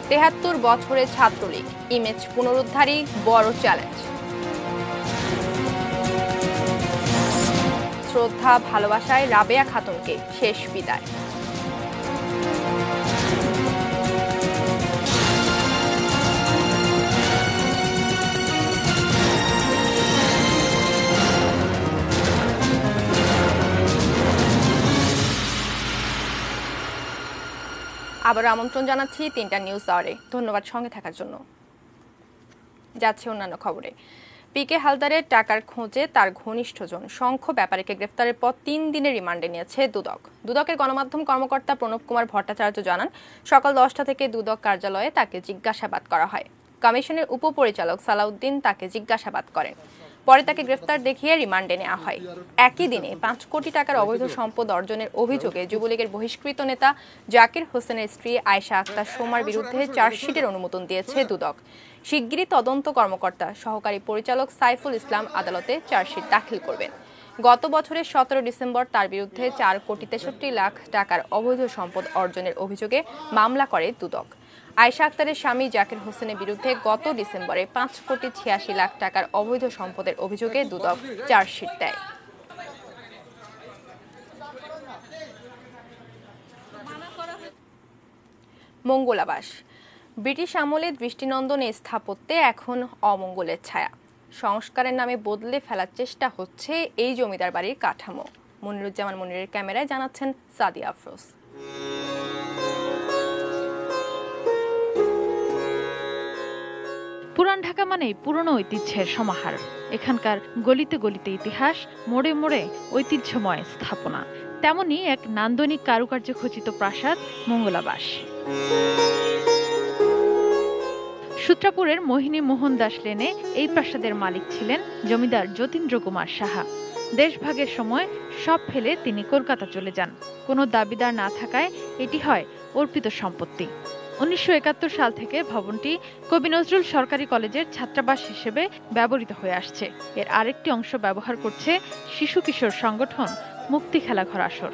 ৭৩ বছরের ছাত্রলীগ, ইমেজ পুনরুদ্ধারই বড় চ্যালেঞ্জ। শ্রদ্ধা ভালোবাসায় রাবেয়া খাতুনকে শেষ বিদায়। আবার আমন্ত্রণ জানাচ্ছি 3টা নিউজ আওয়ারে। ধন্যবাদ সঙ্গে থাকার জন্য। যাচ্ছে অন্যান্য খবরে। পিকে হালদারের টাকার খোঁজে তার ঘনিষ্ঠজন শঙ্খ ব্যাপারীকে গ্রেফতারের পর 3 দিনের রিমান্ডে নিয়েছে দুদক। দুদকের গণমাধ্যম কর্মকর্তা প্রণব কুমার ভট্টাচার্য জানান, সকাল 10টা থেকে দুদক কার্যালয়ে তাকে জিজ্ঞাসাবাদ করা হয়। কমিশনের উপপরিচালক সালাউদ্দিন তাকে জিজ্ঞাসাবাদ করেন। পরে তাকে গ্রেফতার দেখিয়ে রিমান্ডে নেওয়া হয়। একই দিনে 5 কোটি টাকার অবৈধ সম্পদ অর্জনের অভিযোগে যুবলীগের বহিষ্কৃত নেতা জাকির হোসেনের স্ত্রী আয়েশা আক্তার সোমার বিরুদ্ধে চার্জশিটের অনুমোদন দিয়েছে দুদক। শিগগিরই তদন্ত কর্মকর্তা সহকারী পরিচালক সাইফুল ইসলাম আদালতে চার্জশিট দাখিল করবেন। গত বছরের 17 ডিসেম্বর তার বিরুদ্ধে 4 কোটি 63 লাখ টাকার অবৈধ সম্পদ অর্জনের অভিযোগে মামলা করে দুদক। আয়েশা আক্তারের স্বামী জাকির হোসেনের বিরুদ্ধে গত ডিসেম্বরে 5 কোটি 86 লাখ টাকার অবৈধ সম্পদের অভিযোগে দুদক চার্জশিট দেয়। মঙ্গলাবাস, ব্রিটিশ আমলে দৃষ্টিনন্দন এই স্থাপত্যে এখন অমঙ্গলের ছায়া। সংস্কারের নামে বদলে ফেলার চেষ্টা হচ্ছে এই জমিদার বাড়ির কাঠামো। মনিরুজ্জামান মনিরের ক্যামেরায় জানাচ্ছেন সাদিয়া আফরোজ। পুরান ঢাকা মানেই পুরনো ঐতিহ্যের সমাহার। এখানকার গলিতে গলিতে ইতিহাস, মোড়ে মোড়ে ঐতিহ্যময় স্থাপনা। তেমনি এক নান্দনিক কারুকার্য খচিত প্রাসাদ মঙ্গলাবাস। সূত্রাপুরের মোহিনী মোহন দাস লেনে এই প্রাসাদের মালিক ছিলেন জমিদার যতীন্দ্র কুমার সাহা। দেশভাগের সময় সব ফেলে তিনি কলকাতা চলে যান। কোনো দাবিদার না থাকায় এটি হয় অর্পিত সম্পত্তি। 1971 সাল থেকে ভবনটি কবি নজরুল সরকারি কলেজের ছাত্রাবাস হিসেবে ব্যবহৃত হয়ে আসছে। এর আরেকটি অংশ ব্যবহার করছে শিশু কিশোর সংগঠন মুক্তি খেলাঘর আসর।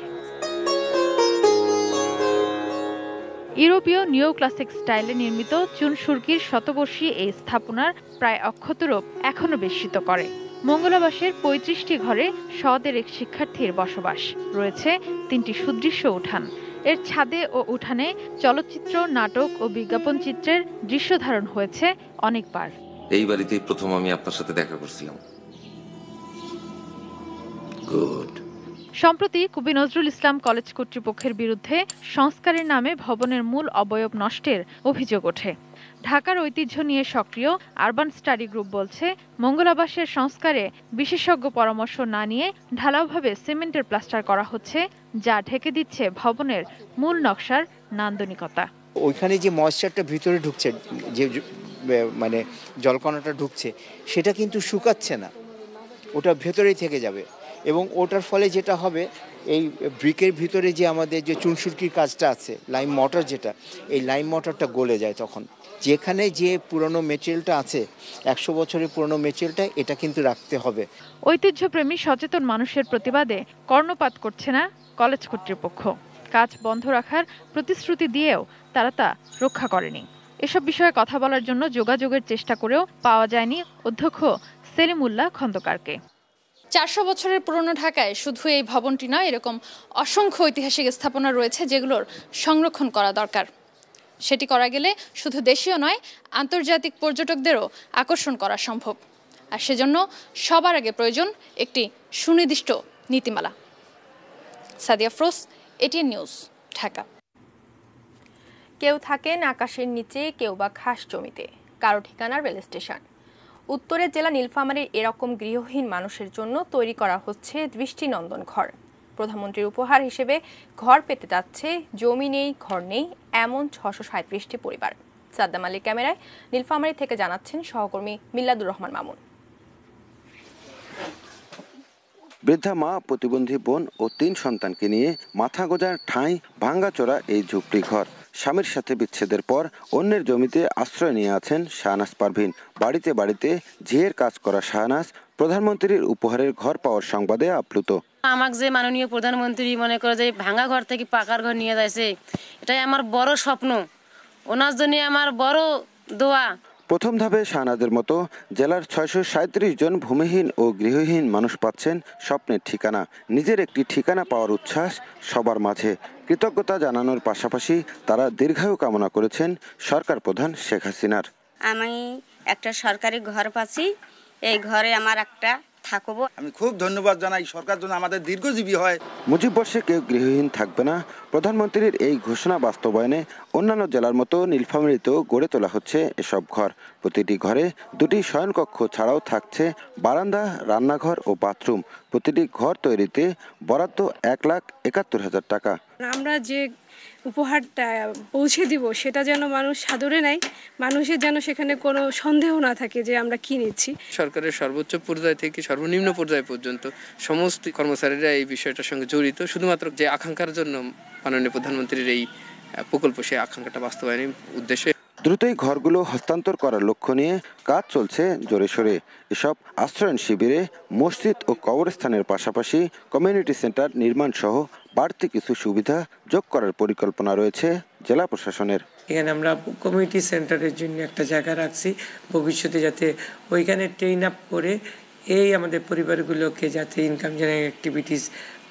ইউরোপীয় নিও ক্লাসিক স্টাইলে নির্মিত চুনসুরকির শতবর্ষী এই স্থাপনার প্রায় অক্ষত রূপ এখনো বিস্মিত করে। মঙ্গলাবাসের 35টি ঘরে 101 শিক্ষার্থীর বসবাস। রয়েছে 3টি সুদৃশ্য উঠান। এর ছাদে ও উঠানে চলচ্চিত্র, নাটক ও বিজ্ঞাপন চিত্রের দৃশ্য ধারণ হয়েছে অনেকবার। এই বাড়িতেই প্রথম আমি আপনার সাথে দেখা করছিলাম। গুড। সম্প্রতি কবি নজরুল ইসলাম কলেজ কর্তৃপক্ষের বিরুদ্ধে সংস্কারের নামে ভবনের মূল অবয়ব নষ্টের অভিযোগ ওঠে। ঢাকার ঐতিহ্য নিয়ে সক্রিয় আরবান স্টাডি গ্রুপ বলছে, মঙ্গলাবাসের সংস্কারে বিশেষজ্ঞ পরামর্শ না নিয়ে ঢালাওভাবে সিমেন্টের প্লাস্টার করা হচ্ছে, যা ঢেকে দিচ্ছে ভবনের মূল নকশার নান্দনিকতা। ওইখানে যে ময়েশ্চারটা ভিতরে ঢুকছে, যে মানে জলকণাটা ঢুকছে, সেটা কিন্তু শুকাচ্ছে না, ওটা ভেতরেই থেকে যাবে এবং ওটার ফলে যেটা হবে এই ব্রিকের ভিতরে যে আমাদের যে চুনসুরকির কাজটা আছে, লাইম মর্টার যেটা, এই লাইম মর্টারটা গলে যায় তখন। যেখানে যে পুরনো মেটেরিয়ালটা আছে, 100 বছরের পুরনো মেটেরিয়ালটা, এটা কিন্তু রাখতে হবে। ঐতিহ্যপ্রেমী সচেতন মানুষের প্রতিবাদে কর্ণপাত করছে না কলেজ কর্তৃপক্ষ। কাজ বন্ধ রাখার প্রতিশ্রুতি দিয়েও তারা তা রক্ষা করেনি। এসব বিষয়ে কথা বলার জন্য যোগাযোগের চেষ্টা করেও পাওয়া যায়নি অধ্যক্ষ সেলিমুল্লাহ খন্দকারকে। 400 বছরের পুরনো ঢাকায় শুধু এই ভবনটি নয়, এরকম অসংখ্য ঐতিহাসিক স্থাপনা রয়েছে যেগুলোর সংরক্ষণ করা দরকার। সেটি করা গেলে শুধু দেশীয় নয়, আন্তর্জাতিক পর্যটকদেরও আকর্ষণ করা সম্ভব। আর সেজন্য সবার আগে প্রয়োজন একটি সুনির্দিষ্ট নীতিমালা। সাদিয়া ফ্রোস, এটিএন নিউজ, ঢাকা। কেউ থাকেন আকাশের নিচে, কেউ বা খাস জমিতে, কারো ঠিকানার রেল স্টেশন। উত্তরের জেলা নীলফামারীর এরকম গৃহহীন মানুষের জন্য তৈরি করা হচ্ছে দৃষ্টিনন্দন ঘর। প্রধানমন্ত্রীর উপহার হিসেবে ঘর পেতে যাচ্ছে জমি নেই, ঘর নেই এমন 637টি পরিবার। সাদ্দাম আলীর ক্যামেরায় নীলফামারী থেকে জানাচ্ছেন সহকর্মী মিল্লাদুর রহমান মামুন। বৃদ্ধা মা, প্রতিবন্ধী বোন ও 3 সন্তানকে নিয়ে মাথা গোজার ঠাঁই ভাঙ্গাচোরা এই ঝুপড়ি ঘর। স্বামীর সাথে বিচ্ছেদের পর অন্যের জমিতে আশ্রয় নিয়ে আছেন শাহনাজ পারভিন। বাড়িতে বাড়িতে ঝিয়ের কাজ করা শাহনাজ প্রধানমন্ত্রীর উপহারের ঘর পাওয়ার সংবাদে আপ্লুত। আমাকে যে মাননীয় প্রধানমন্ত্রী মনে করে যে ভাঙা ঘর থেকে পাকার ঘর নিয়ে যাচ্ছে, এটাই আমার বড় স্বপ্ন, ওনার জন্য আমার বড় দোয়া। প্রথম ধাপে শাহনাজের মতো জেলার 637 জন ভূমিহীন ও গৃহহীন মানুষ পাচ্ছেন স্বপ্নের ঠিকানা। নিজের একটি ঠিকানা পাওয়ার উচ্ছ্বাস সবার মাঝে। কৃতজ্ঞতা জানানোর পাশাপাশি তারা দীর্ঘায়ু কামনা করেছেন সরকার প্রধান শেখ হাসিনার। আমি একটা সরকারি ঘর পাচ্ছি, এই ঘরে আমার একটা থাকবো। আমি খুব ধন্যবাদ জানাই সরকার যেন আমাদের দীর্ঘজীবী হয়। মুজিব বর্ষে কেউ গৃহহীন থাকবে না, প্রধানমন্ত্রীর এই ঘোষণা বাস্তবায়নে অন্যান্য জেলার মতো নীলফামারীতেও গড়ে তোলা হচ্ছে এসব ঘর। প্রতিটি ঘরে 2টি শয়নকক্ষ ছাড়াও থাকছে বারান্দা, রান্নাঘর ও বাথরুম। প্রতিটি ঘর তৈরিতে বরাদ্দ 1,71,000 টাকা। আমরা যে উপহারটা পৌঁছে দিব সেটা যেন মানুষ সাদরে নেয়, মানুষের যেন সেখানে কোনো সন্দেহ না থাকে যে আমরা কি নিচ্ছি। সরকারের সর্বোচ্চ পর্যায় থেকে সর্বনিম্ন পর্যায় পর্যন্ত সমস্ত কর্মচারীরা এই বিষয়টার সঙ্গে জড়িত। শুধুমাত্র যে আকাঙ্ক্ষার জন্য মাননীয় প্রধানমন্ত্রীর এই প্রকল্প, সেই আকাঙ্ক্ষাটা বাস্তবায়নের উদ্দেশ্যে দ্রুতই ঘরগুলো হস্তান্তর করার লক্ষ্য নিয়ে কাজ চলছে জোরে সোরে। এসব আশ্রয়ণ শিবিরে মসজিদ ও কবরস্থানের পাশাপাশি কমিউনিটি সেন্টার নির্মাণ সহ বাড়তি কিছু সুবিধা যোগ করার পরিকল্পনা রয়েছে জেলা প্রশাসনের। এখানে আমরা কমিউনিটি সেন্টারের জন্য একটা জায়গা রাখছি, ভবিষ্যতে যাতে ওইখানে ট্রেন আপ করে এই আমাদের পরিবারগুলোকে যাতে ইনকাম জেনারেটিং অ্যাক্টিভিটিস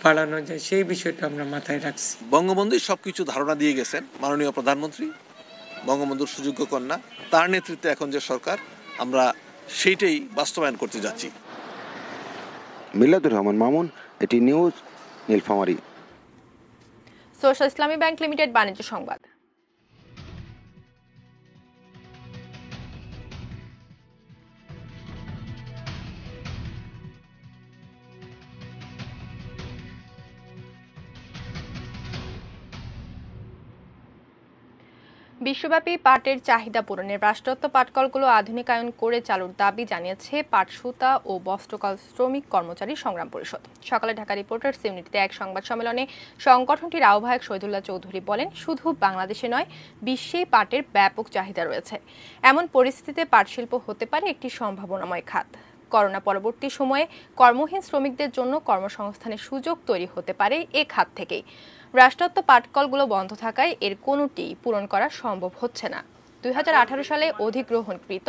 বাড়ানো যায়, সেই বিষয়টা আমরা মাথায় রাখছি। বঙ্গবন্ধু সবকিছু ধারণা দিয়ে গেছেন মাননীয় প্রধানমন্ত্রী, বঙ্গবন্ধুর সুযোগ্য কন্যা, তার নেতৃত্বে এখন যে সরকার, আমরা সেইটাই বাস্তবায়ন করতে যাচ্ছি। মিল্লাদুর রহমান মামুন, এটি নিউজ, নীলফামারী। সোশ্যাল ইসলামী ব্যাংক লিমিটেড বাণিজ্য সংবাদ। বিশ্বব্যাপী পাটের চাহিদা পূরণে রাষ্ট্রায়ত্ত পাটকলগুলো আধুনিকায়ন করে চালুর দাবি জানিয়েছে পাট সুতা ও বস্ত্রকল শ্রমিক কর্মচারী সংগ্রাম পরিষদ। সকালে ঢাকা রিপোর্টার্স ইউনিটিতে এক সংবাদ সম্মেলনে সংগঠনটির আহ্বায়ক শহীদুল্লাহ চৌধুরী বলেন, শুধু বাংলাদেশে নয়, বিশ্বেই পাটের ব্যাপক চাহিদা রয়েছে। এমন পরিস্থিতিতে পাট শিল্প হতে পারে একটি সম্ভাবনাময় খাত। করোনা পরবর্তী সময়ে কর্মহীন শ্রমিকদের জন্য কর্মসংস্থানের সুযোগ তৈরি হতে পারে এ খাত থেকেই। রাষ্ট্রায়ত্ত পাটকলগুলো বন্ধ থাকায় এর কোনোটি পূরণ করা সম্ভব হচ্ছে না। 2018 সালে অধিগ্রহণকৃত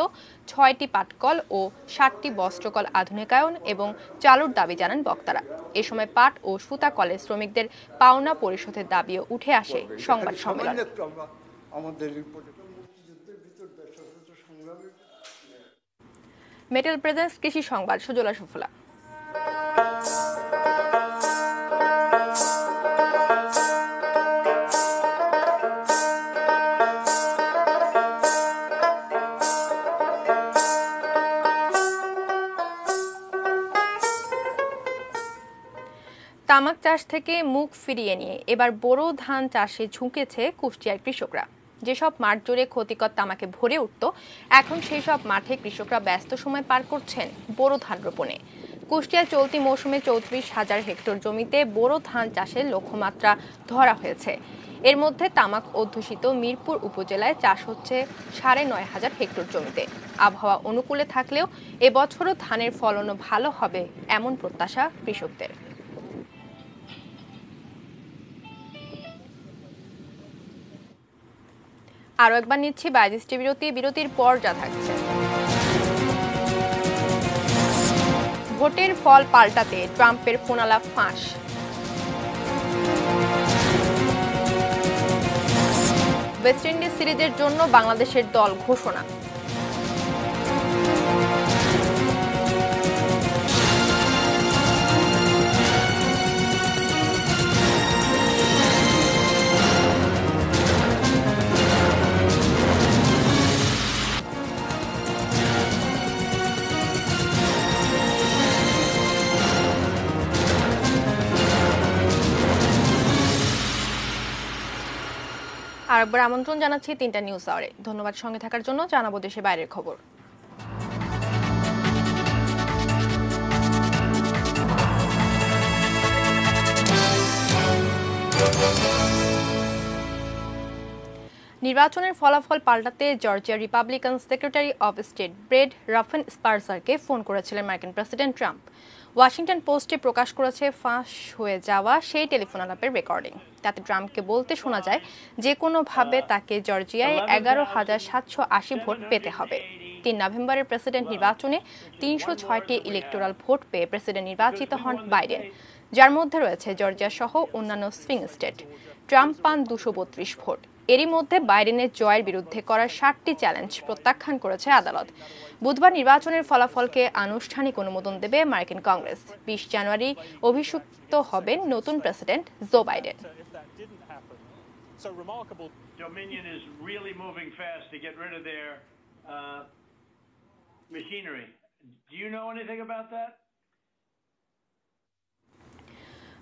6টি পাটকল ও 7টি বস্ত্রকল আধুনিকায়ন এবং চালুর দাবি জানান বক্তারা। এ সময় পাট ও সুতা কলের শ্রমিকদের পাওনা পরিশোধের দাবিও উঠে আসে সংবাদ সম্মেলনে। মেটাল প্রেজেন্স কৃষি সংবাদ, সুজলা সুফলা। তামাক চাষ থেকে মুখ ফিরিয়ে নিয়ে এবার বোরো ধান চাষে ঝুঁকেছে কুষ্টিয়ার কৃষকরা। যেসব মাঠ জুড়ে ক্ষতিকর তামাকে ভরে উঠত, এখন সেই সব মাঠে কৃষকরা ব্যস্ত সময় পার করছেন বোরো ধান রোপণে। কুষ্টিয়ায় চলতি মৌসুমে ৩৪,০০০ হেক্টর জমিতে বোরো ধান চাষের লক্ষ্যমাত্রা ধরা হয়েছে। এর মধ্যে তামাক অধ্যুষিত মিরপুর উপজেলায় চাষ হচ্ছে ৯,৫০০ হেক্টর জমিতে। আবহাওয়া অনুকূলে থাকলেও এবছরও ধানের ফলনও ভালো হবে এমন প্রত্যাশা কৃষকদের। আরও একবার নিচ্ছি ২২টি বিরতি। বিরতির পর যা থাকছে: ভোটের ফল পাল্টাতে ট্রাম্পের ফোনালাপ ফাঁস, ওয়েস্ট ইন্ডিজ সিরিজের জন্য বাংলাদেশের দল ঘোষণা, আরেকবার আমন্ত্রণ জানাচ্ছি ৩টা নিউজ আওয়ারে। ধন্যবাদ সঙ্গে থাকার জন্য। জানাবো দেশের বাইরের খবর। নির্বাচনের ফলাফল পাল্টাতে Georgia Republican secretary of state Brad রাফেনস্পার্জারকে ফোন করেছিলেন মার্কিন প্রেসিডেন্ট ট্রাম্প। ওয়াশিংটন পোস্টে প্রকাশ করেছে ফাঁস হয়ে যাওয়া সেই টেলিফোন আলাপের রেকর্ডিং। তাতে ট্রাম্পকে বলতে শোনা যায় যে কোনোভাবে তাকে জর্জিয়ায় ১১,৭৮০ ভোট পেতে হবে। ৩ নভেম্বরের প্রেসিডেন্ট নির্বাচনে ৩০৬টি ইলেকটোরাল ভোট পেয়ে প্রেসিডেন্ট নির্বাচিত হন বাইডেন, যার মধ্যে রয়েছে জর্জিয়া সহ অন্যান্য সুইং স্টেট। ট্রাম্প পান ২৩২ ভোট। এরই মধ্যে বাইডেনের জয়ের বিরুদ্ধে করা ৭টি চ্যালেঞ্জ প্রত্যাখ্যান করেছে আদালত। বুধবার নির্বাচনের ফলাফলকে আনুষ্ঠানিক অনুমোদন দেবে মার্কিন কংগ্রেস। ২০ জানুয়ারি অভিষিক্ত হবেন নতুন প্রেসিডেন্ট জো বাইডেন।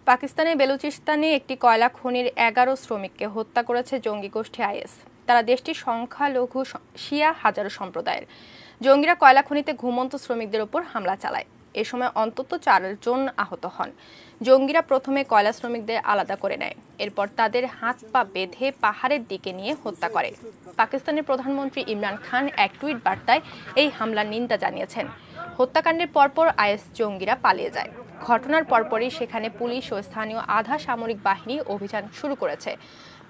পাকিস্তানের বেলুচিস্তানে একটি কয়লা খনির ১১ শ্রমিককে হত্যা করেছে জঙ্গি গোষ্ঠী আইএস। তারা দেশটির সংখ্যালঘু শিয়া হাজারো সম্প্রদায়ের। জঙ্গিরা কয়লা খনিতে ঘুমন্ত শ্রমিকদের উপর হামলা চালায়। এ সময় অন্তত ৪ জন আহত হন। জঙ্গিরা প্রথমে কয়লা শ্রমিকদের আলাদা করে নেয়, এরপর তাদের হাত পা বেঁধে পাহাড়ের দিকে নিয়ে হত্যা করে। পাকিস্তানের প্রধানমন্ত্রী ইমরান খান এক টুইট বার্তায় এই হামলার নিন্দা জানিয়েছেন। হত্যাকাণ্ডের পরপর আইএস জঙ্গিরা পালিয়ে যায়। ঘটনার পরপরই সেখানে পুলিশ ও স্থানীয় আধা সামরিক বাহিনী অভিযান শুরু করেছে।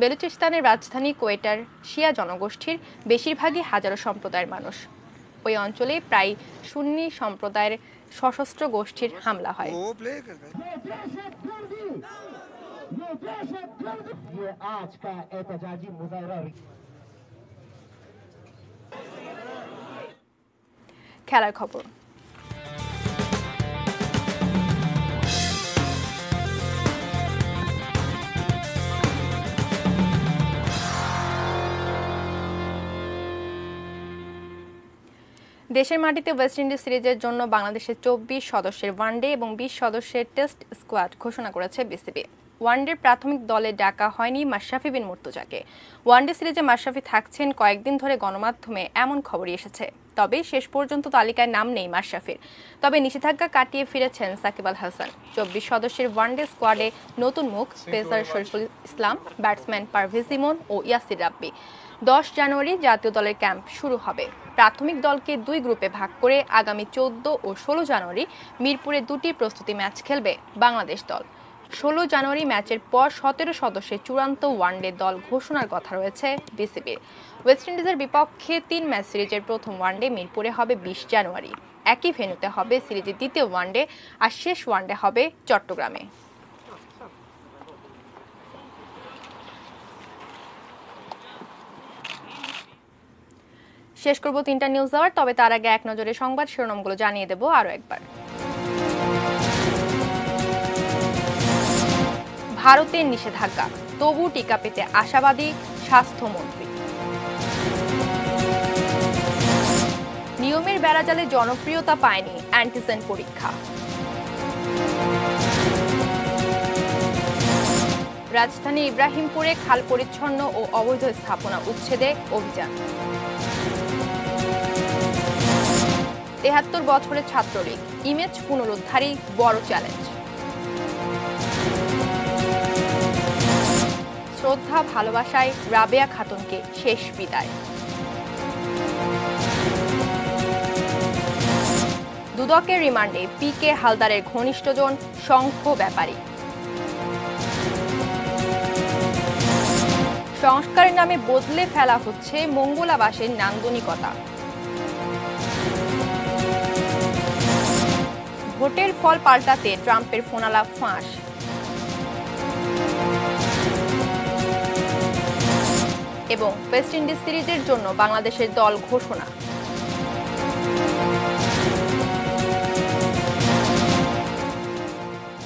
বেলুচিস্তানের রাজধানী কোয়েটার শিয়া জনগোষ্ঠীর বেশিরভাগই হাজারো সম্প্রদায়ের মানুষ। ওই অঞ্চলে প্রায় সুন্নি সম্প্রদায়ের সশস্ত্র গোষ্ঠীর হামলা হয়। খেলার খবর। দেশের মাটিতে ওয়েস্ট ইন্ডিজ সিরিজের জন্য বাংলাদেশের ২৪ সদস্যের ওয়ানডে এবং ২০ সদস্যের টেস্ট স্কোয়াড ঘোষণা করেছে বিসিবি। ওয়ানডের প্রাথমিক দলে ডাকা হয়নি মাশরাফি বিন মুর্তজাকে। ওয়ানডে সিরিজে মাশরাফি থাকছেন কয়েকদিন ধরে গণমাধ্যমে এমন খবরই এসেছে। তবে শেষ পর্যন্ত তালিকায় নাম নেই মাশরাফির। তবে নিষেধাজ্ঞা কাটিয়ে ফিরেছেন সাকিব আল হাসান। ২৪ সদস্যের ওয়ানডে স্কোয়াডে নতুন মুখ পেসার শরীফুল ইসলাম, ব্যাটসম্যান পারভেজ ইমন ও ইয়াসির রাব্বি। ১০ জানুয়ারি জাতীয় দলের ক্যাম্প শুরু হবে। প্রাথমিক দলকে ২ গ্রুপে ভাগ করে আগামী ১৪ ও ১৬ জানুয়ারি মিরপুরে ২টি প্রস্তুতি ম্যাচ খেলবে বাংলাদেশ দল। ১৬ জানুয়ারি ম্যাচের পর ১৭ সদস্যের চূড়ান্ত ওয়ানডে দল ঘোষণার কথা রয়েছে বিসিবির। ওয়েস্ট ইন্ডিজের বিপক্ষে ৩ ম্যাচ সিরিজের প্রথম ওয়ানডে মিরপুরে হবে ২০ জানুয়ারি। একই ভেন্যুতে হবে সিরিজের দ্বিতীয় ওয়ানডে, আর শেষ ওয়ানডে হবে চট্টগ্রামে। শেষ করব ৩টা নিউজ আওয়ার। তবে তার আগে এক নজরে সংবাদ শিরোনামগুলো জানিয়ে দেব আরও একবার। ভারতের নিষেধাজ্ঞা, তবু টিকা পেতে আশাবাদী স্বাস্থ্যমন্ত্রী। নিয়মের বেড়াজালে জনপ্রিয়তা পায়নি অ্যান্টিজেন পরীক্ষা। রাজধানী ইব্রাহিমপুরে খাল পরিচ্ছন্ন ও অবৈধ স্থাপনা উচ্ছেদে অভিযান। ৭৩ বছরের ছাত্রলীগ ইমেজ পুনরুদ্ধারই বড় চ্যালেঞ্জ। শ্রদ্ধা ভালোবাসায় রাবেয়া খাতুনকে শেষ বিদায়। দুদকের রিমান্ডে পিকে হালদারের ঘনিষ্ঠজন শঙ্খ ব্যাপারী। সংস্কারের নামে বদলে ফেলা হচ্ছে মঙ্গলাবাসের নান্দনিকতা। ভোটের ফল পাল্টাতে ট্রাম্পের ফোনালাপ ফাঁস। এবং ওয়েস্ট ইন্ডিজ সিরিজের জন্য বাংলাদেশের দল ঘোষণা।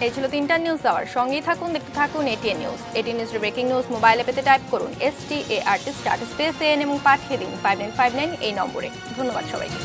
এই ছিল 3টা নিউজ আওয়ার। সঙ্গেই থাকুন, দেখতে থাকুন এটিএন নিউজ। এটিএন নিউজের ব্রেকিং নিউজ মোবাইলে পেতে টাইপ করুন START স্পেস AN এবং পাঠিয়ে দিন 5959 এই নম্বরে। ধন্যবাদ সবাইকে।